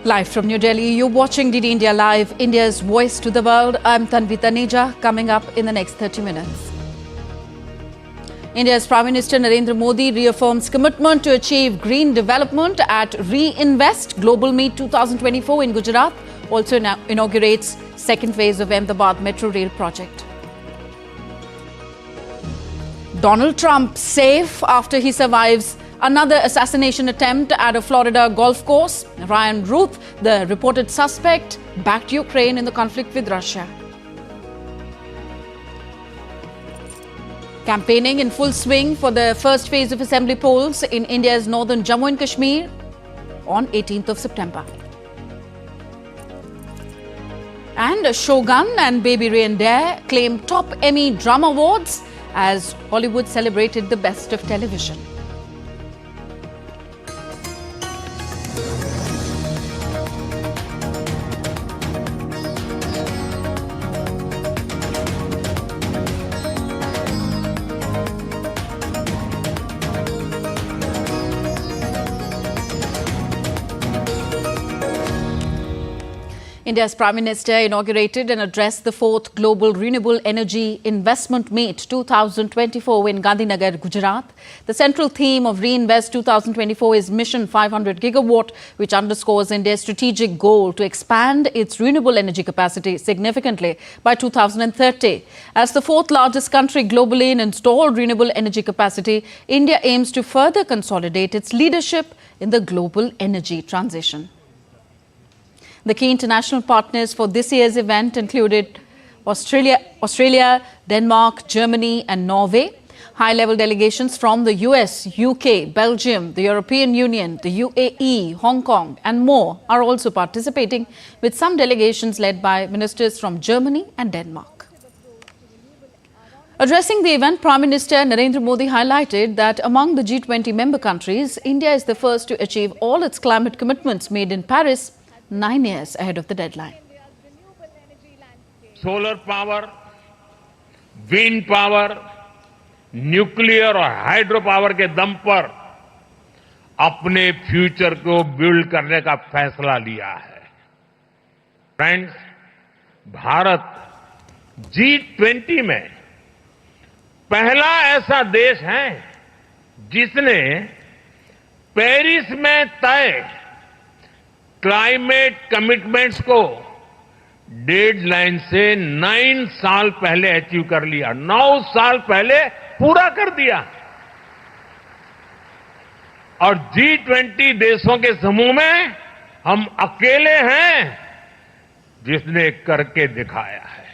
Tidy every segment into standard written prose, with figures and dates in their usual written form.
Live from New Delhi, you're watching DD India Live, India's voice to the world. I'm Tanvi Taneja, coming up in the next 30 minutes. India's Prime Minister Narendra Modi reaffirms commitment to achieve green development at Reinvest Global Meet 2024 in Gujarat. Also inaugurates second phase of Ahmedabad Metro Rail project. Donald Trump safe after he survives another assassination attempt at a Florida golf course. Ryan Ruth, the reported suspect, backed Ukraine in the conflict with Russia. Campaigning in full swing for the first phase of assembly polls in India's northern Jammu and Kashmir on 18th of September. And Shogun and Baby Reindeer claim top Emmy Drama Awards as Hollywood celebrated the best of television. India's Prime Minister inaugurated and addressed the 4th Global Renewable Energy Investment Meet 2024 in Gandhinagar, Gujarat. The central theme of Reinvest 2024 is Mission 500 Gigawatt, which underscores India's strategic goal to expand its renewable energy capacity significantly by 2030. As the 4th largest country globally in installed renewable energy capacity, India aims to further consolidate its leadership in the global energy transition. The key international partners for this year's event included Australia, Denmark, Germany and Norway. High-level delegations from the US, UK, Belgium, the European Union, the UAE, Hong Kong and more are also participating, with some delegations led by ministers from Germany and Denmark. Addressing the event, Prime Minister Narendra Modi highlighted that among the G20 member countries, India is the first to achieve all its climate commitments made in Paris 9 years ahead of the deadline. Solar power, wind power, nuclear और hydro power के दम पर अपने future को build करने का फैसला लिया है। फ्रेंड्स, भारत G20 में पहला ऐसा देश है जिसने पेरिस में तय क्लाइमेट कमिटमेंट्स को डेडलाइन से 9 साल पहले अचीव कर लिया, 9 साल पहले पूरा कर दिया। और G20 देशों के समूह में हम अकेले हैं जिसने करके दिखाया है।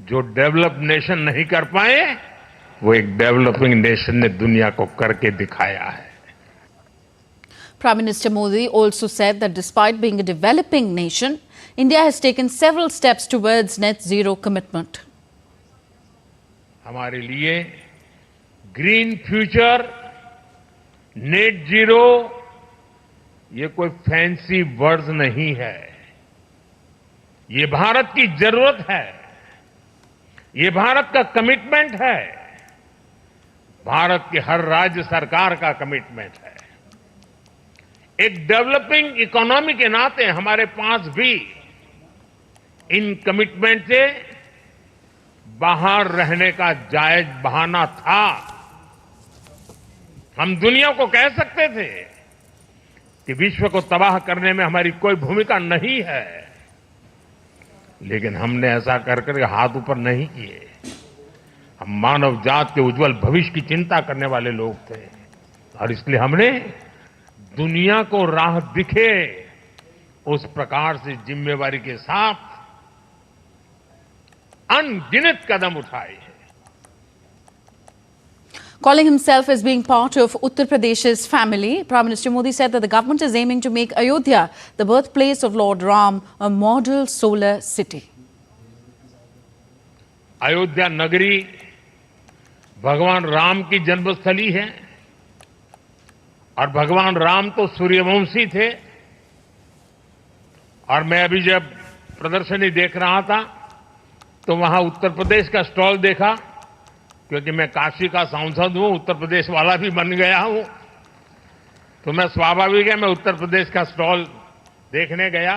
जो डेवलप नेशन नहीं कर पाए, वो एक डेवलपिंग नेशन ने दुनिया को करके दिखाया है। Prime Minister Modi also said that despite being a developing nation, India has taken several steps towards net zero commitment. हमारे लिए ग्रीन फ्यूचर, नेट जीरो ये कोई फैंसी वर्ड्स नहीं है। ये भारत की जरूरत है, ये भारत का कमिटमेंट है, भारत की हर राज्य सरकार का कमिटमेंट है। एक डेवलपिंग इकोनॉमी के नाते हमारे पास भी इन कमिटमेंट से बाहर रहने का जायज बहाना था। हम दुनिया को कह सकते थे कि विश्व को तबाह करने में हमारी कोई भूमिका नहीं है, लेकिन हमने ऐसा कर हाथ ऊपर नहीं किए। हम मानव जात के उज्जवल भविष्य की चिंता करने वाले लोग थे और इसलिए हमने दुनिया को राह दिखे उस प्रकार से जिम्मेवारी के साथ अनगिनत कदम उठाए हैं। Calling himself as being part of Uttar Pradesh's family, Prime Minister Modi said that the government is aiming to make Ayodhya, the birthplace of Lord Ram, a model solar city. Ayodhya नगरी भगवान राम की जन्मस्थली है और भगवान राम तो सूर्यवंशी थे। और मैं अभी जब प्रदर्शनी देख रहा था तो वहां उत्तर प्रदेश का स्टॉल देखा, क्योंकि मैं काशी का सांसद हूं, उत्तर प्रदेश वाला भी बन गया हूं, तो मैं स्वाभाविक है मैं उत्तर प्रदेश का स्टॉल देखने गया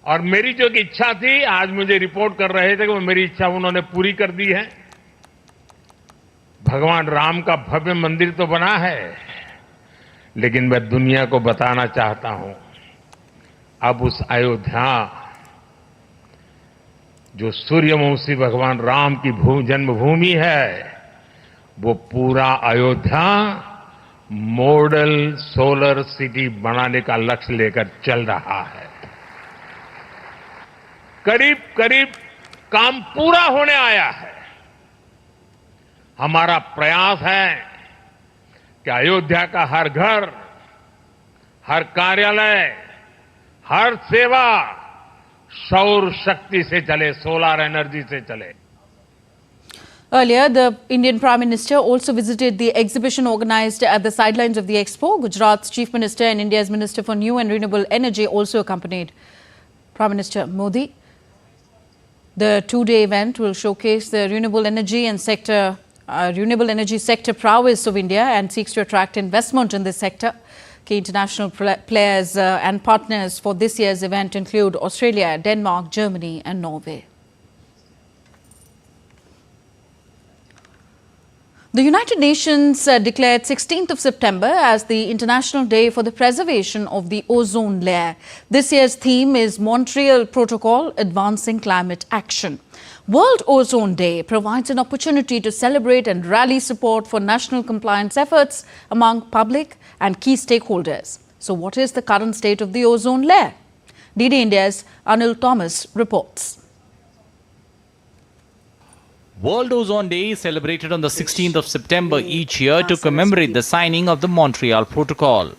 और मेरी जो एक इच्छा थी, आज मुझे रिपोर्ट कर रहे थे कि वो मेरी इच्छा उन्होंने पूरी कर दी है। भगवान राम का भव्य मंदिर तो बना है, लेकिन मैं दुनिया को बताना चाहता हूं, अब उस अयोध्या, जो सूर्यवंशी भगवान राम की जन्मभूमि है, वो पूरा अयोध्या मॉडल सोलर सिटी बनाने का लक्ष्य लेकर चल रहा है। करीब करीब काम पूरा होने आया है। हमारा प्रयास है कि अयोध्या का हर घर, हर कार्यालय, हर सेवा सौर शक्ति से चले, सोलर एनर्जी से चले। Earlier, the Indian Prime Minister also visited the exhibition organized at the sidelines of the Expo. Gujarat's Chief Minister and India's Minister for New and Renewable Energy also accompanied Prime Minister Modi. The two-day event will showcase the renewable energy sector prowess of India and seeks to attract investment in this sector. Key international players and partners for this year's event include Australia, Denmark, Germany and Norway. The United Nations declared 16th of September as the International Day for the Preservation of the Ozone Layer. This year's theme is Montreal Protocol, Advancing Climate Action. World Ozone Day provides an opportunity to celebrate and rally support for national compliance efforts among public and key stakeholders. So what is the current state of the ozone layer? DD India's Anil Thomas reports. World Ozone Day is celebrated on the 16th of September each year to commemorate the signing of the Montreal Protocol.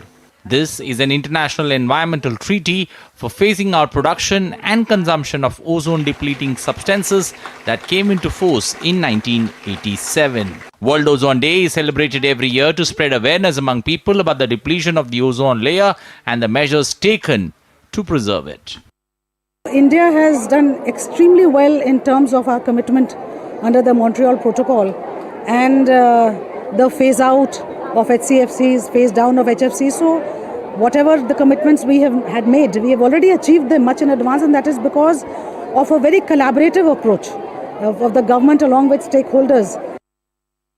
This is an international environmental treaty for phasing out production and consumption of ozone-depleting substances that came into force in 1987. World Ozone Day is celebrated every year to spread awareness among people about the depletion of the ozone layer and the measures taken to preserve it. India has done extremely well in terms of our commitment under the Montreal Protocol and the phase out of HCFCs, phase down of HFCs. So whatever the commitments we had made, we have already achieved them much in advance, and that is because of a very collaborative approach of the government along with stakeholders.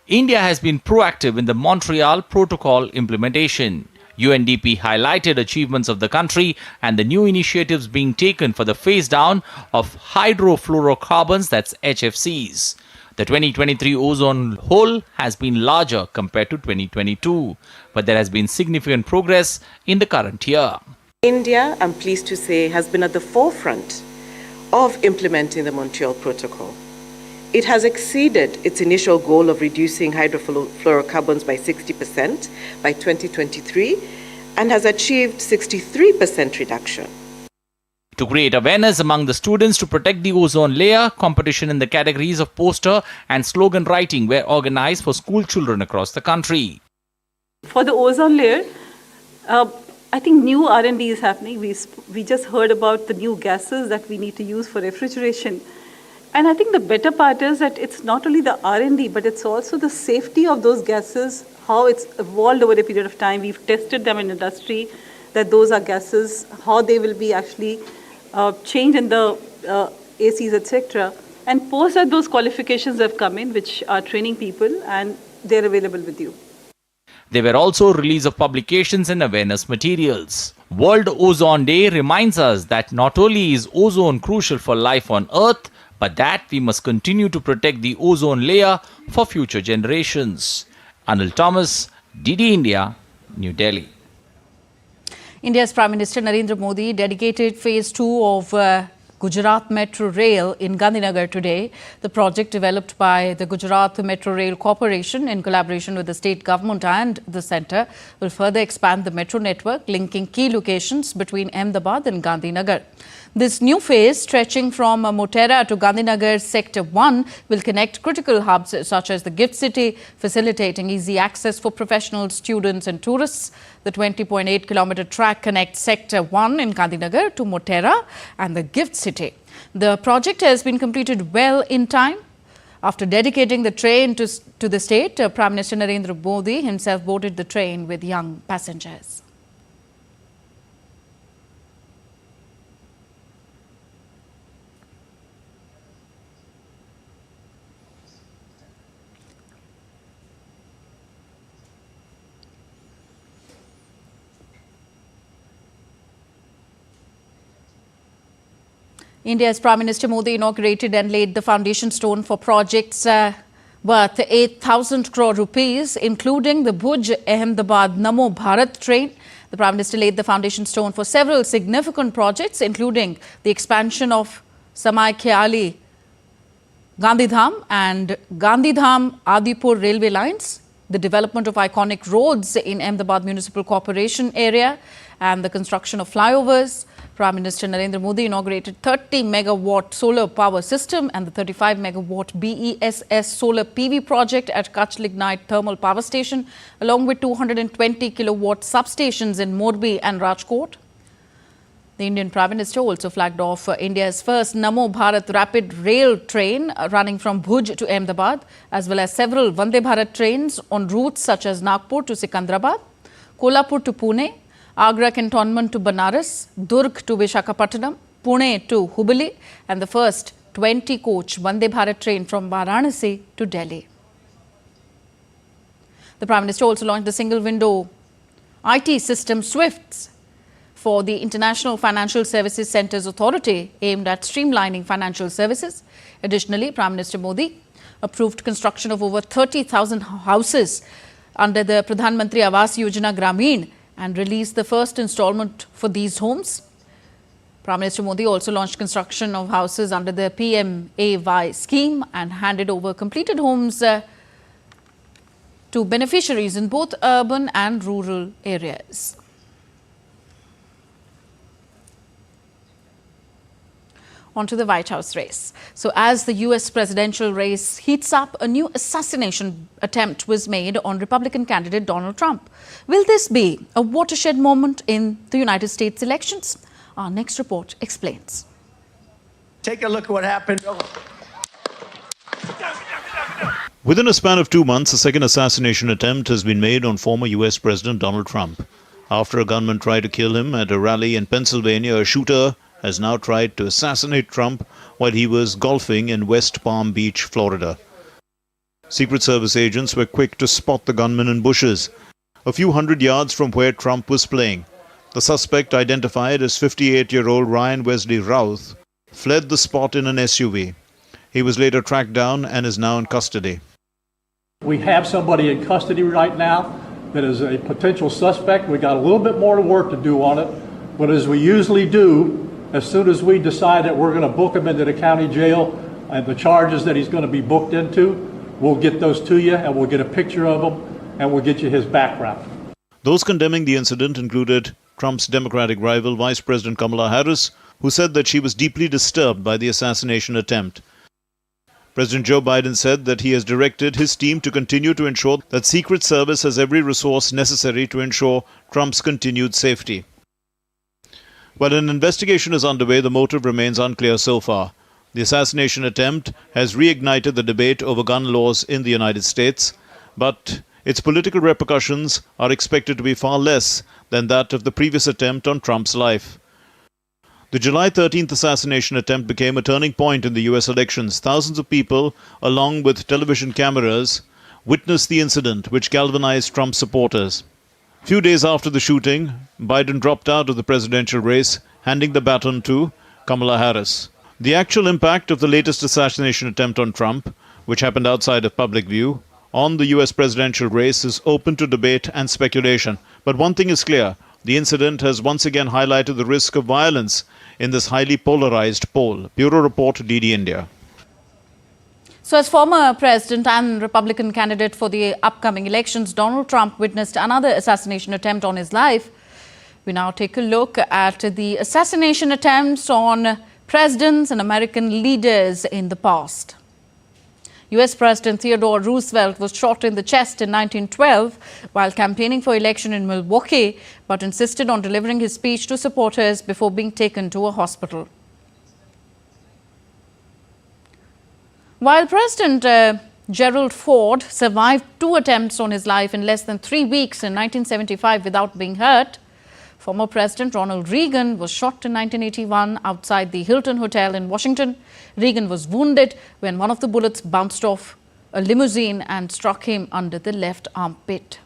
India has been proactive in the Montreal Protocol implementation. UNDP highlighted achievements of the country and the new initiatives being taken for the phase down of hydrofluorocarbons, that's HFCs. The 2023 ozone hole has been larger compared to 2022, but there has been significant progress in the current year. India, I'm pleased to say, has been at the forefront of implementing the Montreal Protocol. It has exceeded its initial goal of reducing hydrofluorocarbons by 60% by 2023 and has achieved 63% reduction. To create awareness among the students to protect the ozone layer, competition in the categories of poster and slogan writing were organized for school children across the country. For the ozone layer, I think new R&D is happening. We just heard about the new gases that we need to use for refrigeration. And I think the better part is that it's not only the R&D, but it's also the safety of those gases, how it's evolved over a period of time. We've tested them in industry, that those are gases, how they will be actually changed in the ACs, etc. And post that those qualifications have come in, which are training people, and they're available with you. There were also release of publications and awareness materials. World Ozone Day reminds us that not only is ozone crucial for life on Earth, but that we must continue to protect the ozone layer for future generations. Anil Thomas, DD India, New Delhi. India's Prime Minister Narendra Modi dedicated phase 2 of Gujarat Metro Rail in Gandhinagar today. The project, developed by the Gujarat Metro Rail Corporation in collaboration with the state government and the centre, will further expand the metro network, linking key locations between Ahmedabad and Gandhinagar. This new phase, stretching from Motera to Gandhinagar Sector 1, will connect critical hubs such as the Gift City, facilitating easy access for professionals, students and tourists. The 20.8-kilometre track connects Sector 1 in Gandhinagar to Motera and the Gift City. The project has been completed well in time. After dedicating the train to the state, Prime Minister Narendra Modi himself boarded the train with young passengers. India's Prime Minister Modi inaugurated and laid the foundation stone for projects worth 8,000 crore rupees, including the Bhuj-Ahmedabad Namo Bharat train. The Prime Minister laid the foundation stone for several significant projects, including the expansion of Samai Khyali Gandhidham and Gandhidham Adipur railway lines, the development of iconic roads in Ahmedabad Municipal Corporation area, and the construction of flyovers. Prime Minister Narendra Modi inaugurated 30 megawatt solar power system and the 35 megawatt BESS solar PV project at Kutch Lignite Thermal Power Station, along with 220 kilowatt substations in Morbi and Rajkot. The Indian Prime Minister also flagged off India's first Namo Bharat rapid rail train running from Bhuj to Ahmedabad, as well as several Vande Bharat trains on routes such as Nagpur to Sikandrabad, Kolhapur to Pune, Agra cantonment to Banaras, Durg to Visakhapatnam, Pune to Hubli, and the first 20-coach Vande Bharat train from Varanasi to Delhi. The Prime Minister also launched the single-window IT system SWIFT for the International Financial Services Centres Authority, aimed at streamlining financial services. Additionally, Prime Minister Modi approved construction of over 30,000 houses under the Pradhan Mantri Awas Yojana Grameen and released the first installment for these homes. Prime Minister Modi also launched construction of houses under the PMAY scheme and handed over completed homes to beneficiaries in both urban and rural areas. On to the White House race. So as the US presidential race heats up, a new assassination attempt was made on Republican candidate Donald Trump. Will this be a watershed moment in the United States elections? Our next report explains. Take a look at what happened. Within a span of 2 months, a second assassination attempt has been made on former US President Donald Trump. After a gunman tried to kill him at a rally in Pennsylvania, a shooter has now tried to assassinate Trump while he was golfing in West Palm Beach, Florida. Secret Service agents were quick to spot the gunman in bushes, a few hundred yards from where Trump was playing. The suspect, identified as 58-year-old Ryan Wesley Routh, fled the spot in an SUV. He was later tracked down and is now in custody. We have somebody in custody right now that is a potential suspect. We got a little bit more work to do on it, but as we usually do, as soon as we decide that we're going to book him into the county jail and the charges that he's going to be booked into, we'll get those to you and we'll get a picture of him and we'll get you his background. Those condemning the incident included Trump's Democratic rival, Vice President Kamala Harris, who said that she was deeply disturbed by the assassination attempt. President Joe Biden said that he has directed his team to continue to ensure that Secret Service has every resource necessary to ensure Trump's continued safety. While an investigation is underway, the motive remains unclear so far. The assassination attempt has reignited the debate over gun laws in the United States, but its political repercussions are expected to be far less than that of the previous attempt on Trump's life. The July 13th assassination attempt became a turning point in the US elections. Thousands of people, along with television cameras, witnessed the incident, which galvanized Trump supporters. Few days after the shooting, Biden dropped out of the presidential race, handing the baton to Kamala Harris. The actual impact of the latest assassination attempt on Trump, which happened outside of public view, on the US presidential race is open to debate and speculation. But one thing is clear, the incident has once again highlighted the risk of violence in this highly polarized poll. Bureau Report, DD India. So as former president and Republican candidate for the upcoming elections, Donald Trump witnessed another assassination attempt on his life. We now take a look at the assassination attempts on presidents and American leaders in the past. US President Theodore Roosevelt was shot in the chest in 1912 while campaigning for election in Milwaukee, but insisted on delivering his speech to supporters before being taken to a hospital. While President Gerald Ford survived 2 attempts on his life in less than 3 weeks in 1975 without being hurt, former President Ronald Reagan was shot in 1981 outside the Hilton Hotel in Washington. Reagan was wounded when one of the bullets bounced off a limousine and struck him under the left armpit.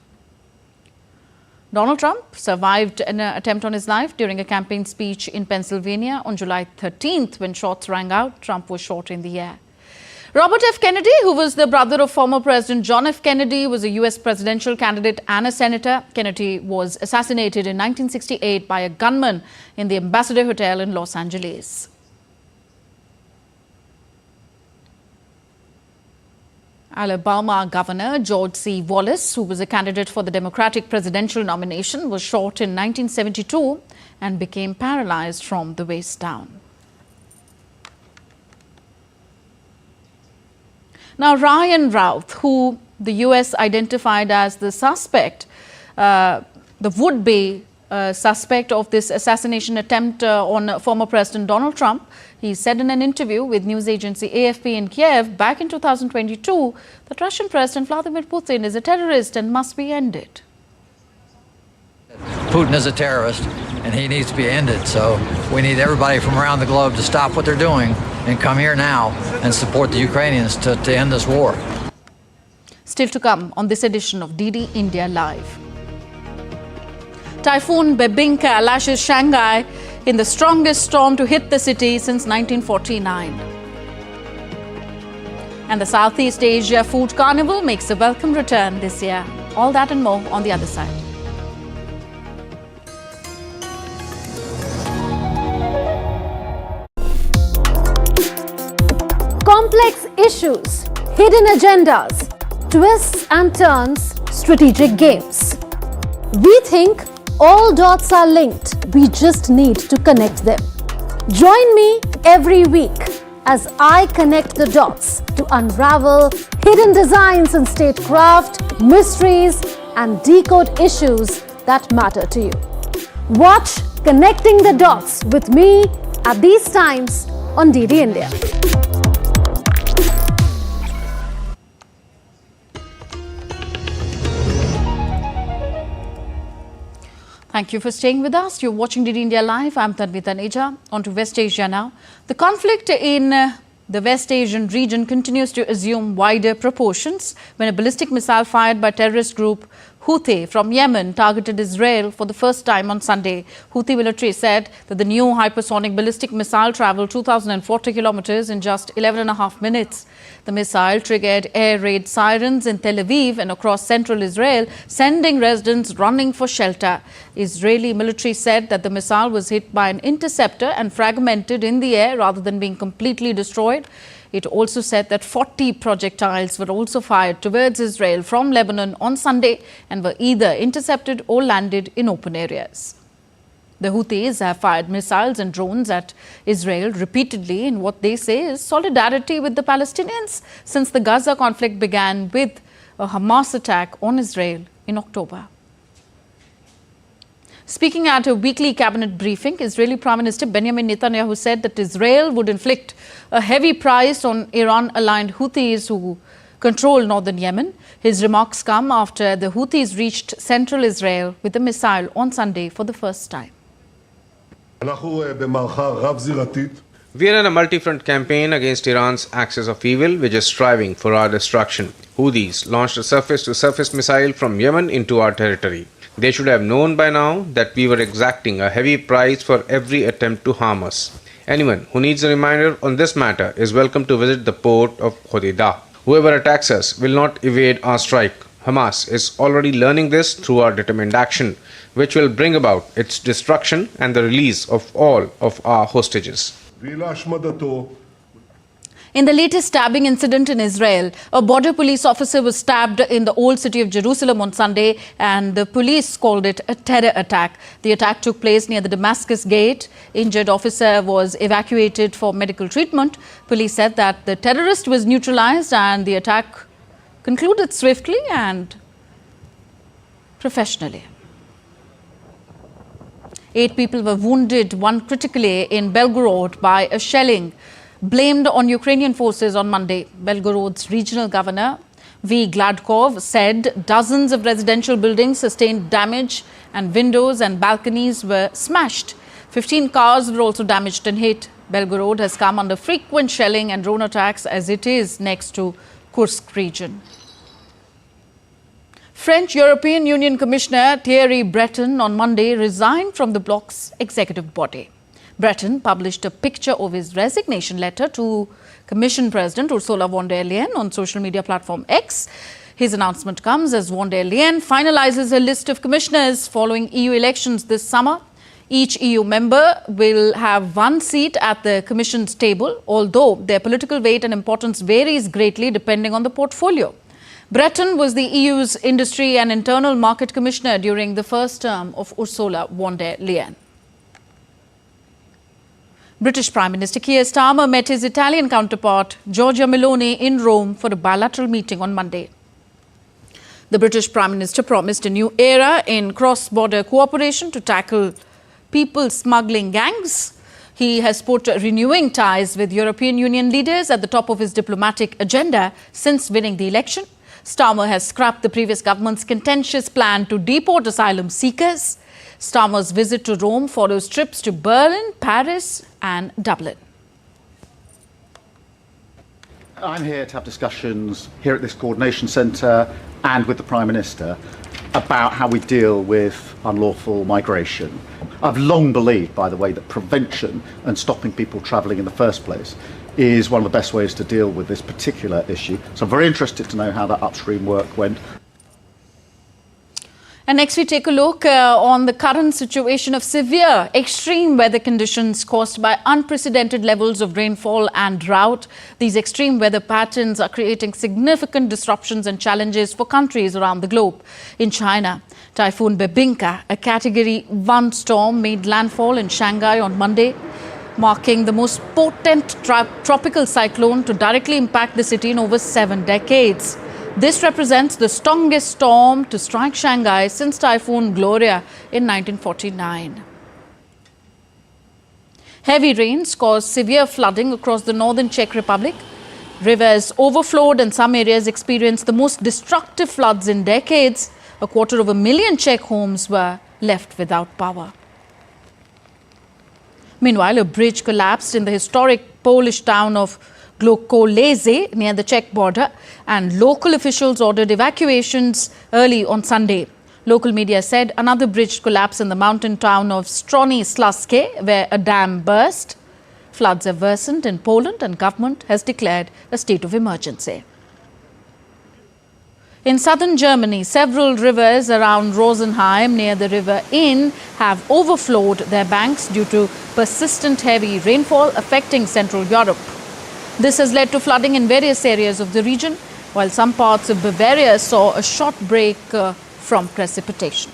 Donald Trump survived an attempt on his life during a campaign speech in Pennsylvania on July 13th. When shots rang out, Trump was shot in the air. Robert F. Kennedy, who was the brother of former President John F. Kennedy, was a U.S. presidential candidate and a senator. Kennedy was assassinated in 1968 by a gunman in the Ambassador Hotel in Los Angeles. Alabama Governor George C. Wallace, who was a candidate for the Democratic presidential nomination, was shot in 1972 and became paralyzed from the waist down. Now, Ryan Routh, who the U.S. identified as the suspect, the would-be suspect of this assassination attempt on former President Donald Trump, he said in an interview with news agency AFP in Kiev back in 2022 that Russian President Vladimir Putin is a terrorist and must be ended. Putin is a terrorist and he needs to be ended. So we need everybody from around the globe to stop what they're doing and come here now and support the Ukrainians to end this war. Still to come on this edition of DD India Live. Typhoon Bebinka lashes Shanghai in the strongest storm to hit the city since 1949. And the Southeast Asia Food Carnival makes a welcome return this year. All that and more on the other side. Complex issues, hidden agendas, twists and turns, strategic games. We think all dots are linked. We just need to connect them. Join me every week as I connect the dots to unravel hidden designs in statecraft, mysteries, and decode issues that matter to you. Watch Connecting the Dots with me at these times on DD India. Thank you for staying with us. You're watching DD India Live. I'm Tanvi Taneja. On to West Asia now. The conflict in the West Asian region continues to assume wider proportions when a ballistic missile fired by terrorist group Houthi from Yemen targeted Israel for the first time on Sunday. Houthi military said that the new hypersonic ballistic missile traveled 2,040 kilometers in just 11.5 minutes. The missile triggered air raid sirens in Tel Aviv and across central Israel, sending residents running for shelter. Israeli military said that the missile was hit by an interceptor and fragmented in the air rather than being completely destroyed. It also said that 40 projectiles were also fired towards Israel from Lebanon on Sunday and were either intercepted or landed in open areas. The Houthis have fired missiles and drones at Israel repeatedly in what they say is solidarity with the Palestinians since the Gaza conflict began with a Hamas attack on Israel in October. Speaking at a weekly cabinet briefing, Israeli Prime Minister Benjamin Netanyahu said that Israel would inflict a heavy price on Iran-aligned Houthis who control northern Yemen. His remarks come after the Houthis reached central Israel with a missile on Sunday for the first time. We are in a multi-front campaign against Iran's axis of evil, which is striving for our destruction. Houthis launched a surface-to-surface missile from Yemen into our territory. They should have known by now that we were exacting a heavy price for every attempt to harm us. Anyone who needs a reminder on this matter is welcome to visit the port of Hodeidah. Whoever attacks us will not evade our strike. Hamas is already learning this through our determined action, which will bring about its destruction and the release of all of our hostages. In the latest stabbing incident in Israel, a border police officer was stabbed in the old city of Jerusalem on Sunday, and the police called it a terror attack. The attack took place near the Damascus Gate. Injured officer was evacuated for medical treatment. Police said that the terrorist was neutralized and the attack concluded swiftly and professionally. 8 people were wounded, 1 critically in Belgorod by a shelling blamed on Ukrainian forces on Monday. Belgorod's regional governor V. Gladkov said dozens of residential buildings sustained damage and windows and balconies were smashed. 15 cars were also damaged and hit. Belgorod has come under frequent shelling and drone attacks as it is next to Kursk region. French European Union Commissioner Thierry Breton on Monday resigned from the bloc's executive body. Breton published a picture of his resignation letter to Commission President Ursula von der Leyen on social media platform X. His announcement comes as von der Leyen finalizes a list of commissioners following EU elections this summer. Each EU member will have one seat at the Commission's table, although their political weight and importance varies greatly depending on the portfolio. Breton was the EU's Industry and Internal Market Commissioner during the first term of Ursula von der Leyen. British Prime Minister Keir Starmer met his Italian counterpart Giorgia Meloni in Rome for a bilateral meeting on Monday. The British Prime Minister promised a new era in cross-border cooperation to tackle people smuggling gangs. He has put renewing ties with European Union leaders at the top of his diplomatic agenda since winning the election. Starmer has scrapped the previous government's contentious plan to deport asylum seekers. Starmer's visit to Rome follows trips to Berlin, Paris and Dublin. I'm here to have discussions here at this coordination centre and with the Prime Minister about how we deal with unlawful migration. I've long believed, by the way, that prevention and stopping people travelling in the first place is one of the best ways to deal with this particular issue. So I'm very interested to know how that upstream work went. And next we take a look on the current situation of severe extreme weather conditions caused by unprecedented levels of rainfall and drought. These extreme weather patterns are creating significant disruptions and challenges for countries around the globe. In China, Typhoon Bebinca, a Category 1 storm, made landfall in Shanghai on Monday, marking the most potent tropical cyclone to directly impact the city in over 7 decades. This represents the strongest storm to strike Shanghai since Typhoon Gloria in 1949. Heavy rains caused severe flooding across the northern Czech Republic. Rivers overflowed and some areas experienced the most destructive floods in decades. 250,000 Czech homes were left without power. Meanwhile, a bridge collapsed in the historic Polish town of Glokoleze near the Czech border, and local officials ordered evacuations early on Sunday. Local media said another bridge collapsed in the mountain town of Strony Slaske, where a dam burst. Floods have worsened in Poland and government has declared a state of emergency. In southern Germany, several rivers around Rosenheim near the River Inn have overflowed their banks due to persistent heavy rainfall affecting Central Europe. This has led to flooding in various areas of the region, while some parts of Bavaria saw a short break from precipitation.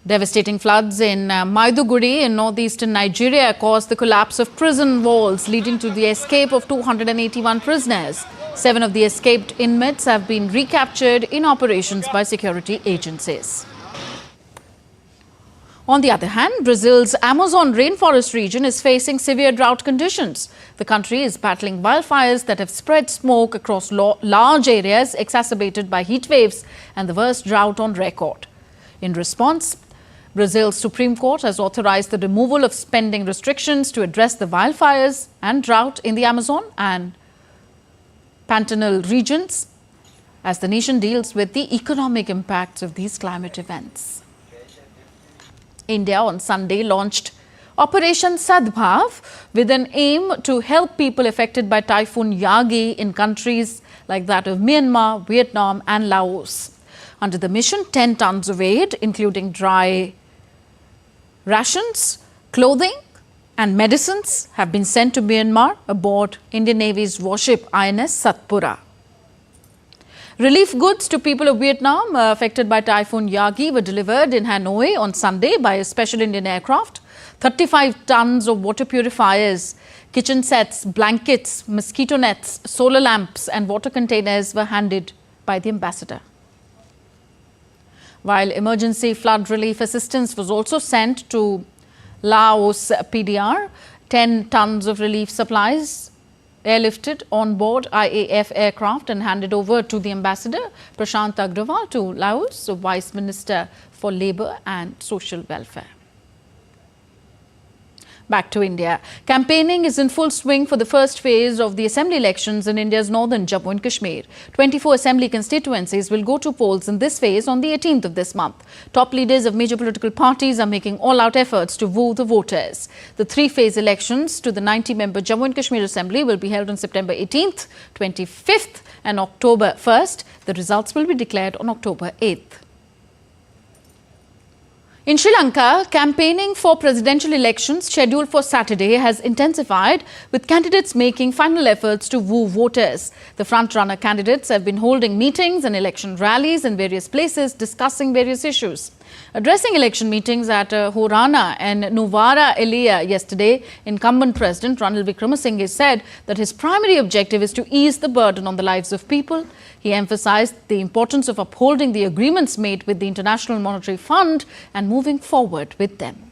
Devastating floods in Maiduguri in northeastern Nigeria caused the collapse of prison walls, leading to the escape of 281 prisoners. 7 of the escaped inmates have been recaptured in operations by security agencies. On the other hand, Brazil's Amazon rainforest region is facing severe drought conditions. The country is battling wildfires that have spread smoke across large areas, exacerbated by heat waves and the worst drought on record. In response, Brazil's Supreme Court has authorized the removal of spending restrictions to address the wildfires and drought in the Amazon and Pantanal regions as the nation deals with the economic impacts of these climate events. India on Sunday launched Operation Sadbhav with an aim to help people affected by Typhoon Yagi in countries like that of Myanmar, Vietnam and Laos. Under the mission, 10 tons of aid, including dry rations, clothing and medicines, have been sent to Myanmar aboard Indian Navy's warship INS Satpura. Relief goods to people of Vietnam affected by Typhoon Yagi were delivered in Hanoi on Sunday by a special Indian aircraft. 35 tons of water purifiers, kitchen sets, blankets, mosquito nets, solar lamps and water containers were handed by the ambassador. While emergency flood relief assistance was also sent to Laos PDR, 10 tons of relief supplies airlifted on board IAF aircraft and handed over to the ambassador Prashant Agrawal to Laos, Vice Minister for Labour and Social Welfare. Back to India. Campaigning is in full swing for the first phase of the assembly elections in India's northern Jammu and Kashmir. 24 assembly constituencies will go to polls in this phase on the 18th of this month. Top leaders of major political parties are making all-out efforts to woo the voters. The three-phase elections to the 90-member Jammu and Kashmir Assembly will be held on September 18th, 25th and October 1st. The results will be declared on October 8th. In Sri Lanka, campaigning for presidential elections scheduled for Saturday has intensified, with candidates making final efforts to woo voters. The front-runner candidates have been holding meetings and election rallies in various places discussing various issues. Addressing election meetings at Horana and Nuwara Eliya yesterday, incumbent President Ranil Wickremesinghe said that his primary objective is to ease the burden on the lives of people. He emphasized the importance of upholding the agreements made with the International Monetary Fund and moving forward with them.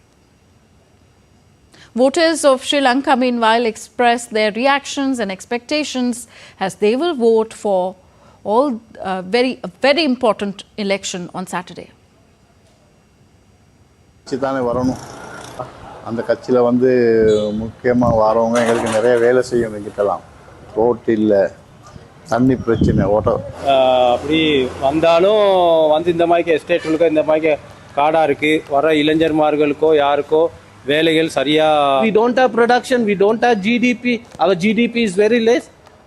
Voters of Sri Lanka, meanwhile, expressed their reactions and expectations as they will vote for a very important election on Saturday. தானே வரணும் அந்த கட்சியில் வந்து முக்கியமாக வரவங்க எங்களுக்கு நிறைய வேலை செய்யும் எங்கிட்டலாம் ரோட் இல்லை தண்ணி பிரச்சனை ஓட்ட அப்படி வந்தாலும் வந்து இந்த மாதிரி எஸ்டேட்டுகளுக்கோ இந்த மாதிரி காடாக இருக்குது வர இளைஞர்மார்களுக்கோ யாருக்கோ வேலைகள் சரியாக we don't have production, we don't have GDP, our GDP is very less.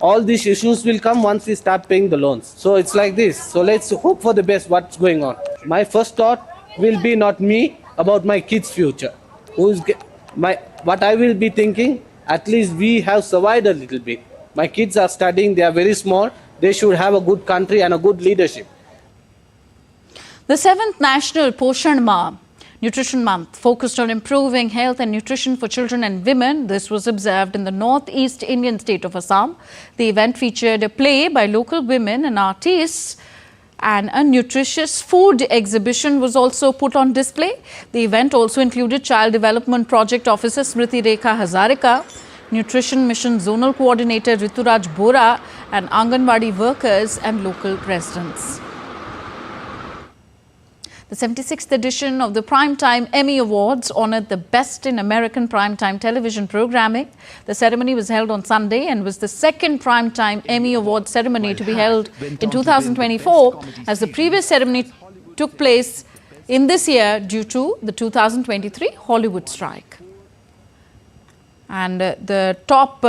All these issues will come once we start paying the loans. So it's like this. So let's hope for the best what's going on. My first thought will be not me, about my kids' future. What I will be thinking, at least we have survived a little bit. My kids are studying, they are very small. They should have a good country and a good leadership. The 7th National Poshan Nutrition Month focused on improving health and nutrition for children and women. This was observed in the northeast Indian state of Assam. The event featured a play by local women and artists, and a nutritious food exhibition was also put on display. The event also included Child Development Project Officer Smriti Rekha Hazarika, Nutrition Mission Zonal Coordinator Rituraj Bora, and Anganwadi workers and local residents. The 76th edition of the Primetime Emmy Awards honored the best in American primetime television programming. The ceremony was held on Sunday and was the second Primetime Emmy Award ceremony to be held in 2024, as the previous ceremony took place in this year due to the 2023 Hollywood strike. And the top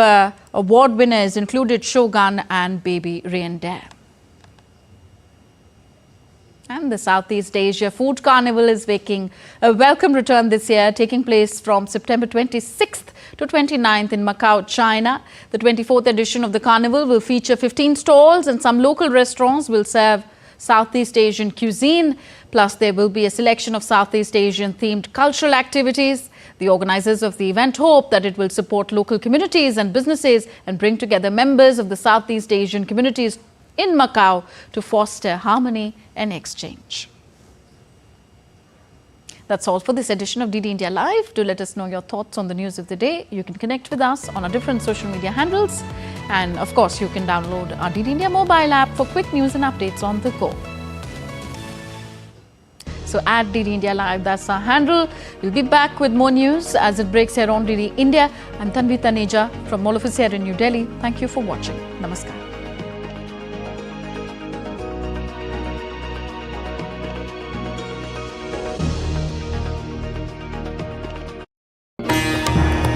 award winners included Shogun and Baby Reindeer. And the Southeast Asia Food Carnival is making a welcome return this year, taking place from September 26th to 29th in Macau, China. The 24th edition of the carnival will feature 15 stalls, and some local restaurants will serve Southeast Asian cuisine. Plus, there will be a selection of Southeast Asian themed cultural activities. The organizers of the event hope that it will support local communities and businesses and bring together members of the Southeast Asian communities in Macau to foster harmony and exchange. That's all for this edition of DD India Live. Do let us know your thoughts on the news of the day. You can connect with us on our different social media handles. And of course, you can download our DD India mobile app for quick news and updates on the go. So at DD India Live, that's our handle. We'll be back with more news as it breaks here on DD India. I'm Tanvi Taneja from all of us here in New Delhi. Thank you for watching. Namaskar.